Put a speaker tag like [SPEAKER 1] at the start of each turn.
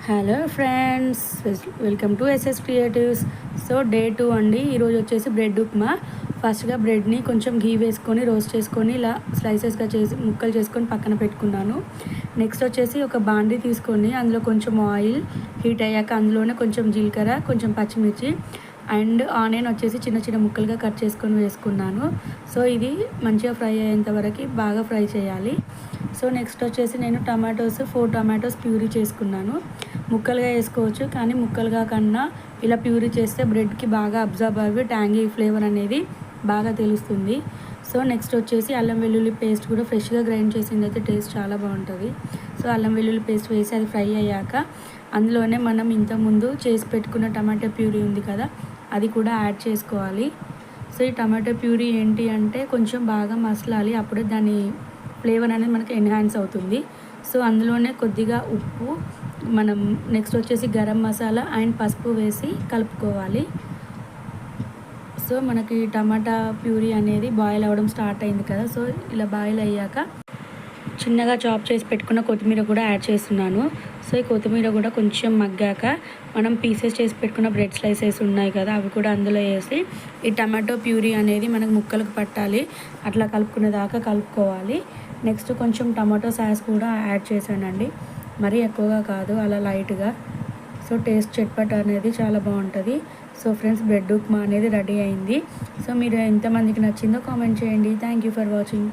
[SPEAKER 1] Hello friends, welcome to SS creatives. So day 2 అండి. ఈరోజు వచ్చేసి బ్రెడ్ ఉప్మా. ఫస్ట్గా బ్రెడ్ని కొంచెం ఘీ వేసుకొని రోస్ట్ చేసుకొని ఇలా స్లైసెస్గా చేసి ముక్కలు చేసుకొని పక్కన పెట్టుకున్నాను. నెక్స్ట్ వచ్చేసి ఒక బాండీ తీసుకొని అందులో కొంచెం ఆయిల్ హీట్ అయ్యాక అందులోనే కొంచెం జీలకర్ర, కొంచెం పచ్చిమిర్చి అండ్ ఆనియన్ వచ్చేసి చిన్న చిన్న ముక్కలుగా కట్ చేసుకొని వేసుకున్నాను. సో ఇది మంచిగా ఫ్రై అయ్యేంత వరకు బాగా ఫ్రై చేయాలి. సో నెక్స్ట్ వచ్చేసి నేను 4 టమాటోస్ ప్యూరీ చేసుకున్నాను. ముక్కలుగా వేసుకోవచ్చు, కానీ ముక్కలుగా కన్నా ఇలా ప్యూరీ చేస్తే బ్రెడ్కి బాగా అబ్జర్బ్ అవ్వి ట్యాంగీ ఫ్లేవర్ అనేది బాగా తెలుస్తుంది. సో నెక్స్ట్ వచ్చేసి అల్లం వెల్లుల్లి పేస్ట్ కూడా ఫ్రెష్గా గ్రైండ్ చేసింది అయితే టేస్ట్ చాలా బాగుంటుంది. సో అల్లం వెల్లుల్లి పేస్ట్ వేసి అది ఫ్రై అయ్యాక అందులోనే మనం ఇంతకుముందు చేసి పెట్టుకున్న టమాటో ప్యూరీ ఉంది కదా, అది కూడా యాడ్ చేసుకోవాలి. సో ఈ టమాటో ప్యూరీ ఏంటి అంటే కొంచెం బాగా మసలాలి, అప్పుడే దాని ఫ్లేవర్ అనేది మనకి ఎన్హాన్స్ అవుతుంది. సో అందులోనే కొద్దిగా ఉప్పు, మనం నెక్స్ట్ వచ్చేసి గరం మసాలా అండ్ పసుపు వేసి కలుపుకోవాలి. సో మనకి టమాటా ప్యూరీ అనేది బాయిల్ అవ్వడం స్టార్ట్ అయింది కదా. సో ఇలా బాయిల్ అయ్యాక చిన్నగా చాప్ చేసి పెట్టుకున్న కొత్తిమీర కూడా యాడ్ చేస్తున్నాను. సో ఈ కొత్తిమీర కూడా కొంచెం మగ్గాక మనం పీసెస్ చేసి పెట్టుకున్న బ్రెడ్ స్లైసెస్ ఉన్నాయి కదా, అవి కూడా అందులో వేసి ఈ టమాటో ప్యూరీ అనేది మనకు ముక్కలకు పట్టాలి, అట్లా కలుపుకునే దాకా కలుపుకోవాలి. నెక్స్ట్ కొంచెం టమాటో సాస్ కూడా యాడ్ చేశానండి, మరీ ఎక్కువగా కాదు, అలా లైట్గా. సో టేస్ట్ చట్పట్ అనేది చాలా బాగుంటుంది. సో ఫ్రెండ్స్, బ్రెడ్ ఉప్మా అనేది రెడీ అయింది. సో మీరు ఎంతమందికి నచ్చిందో కామెంట్ చేయండి. Thank you for watching.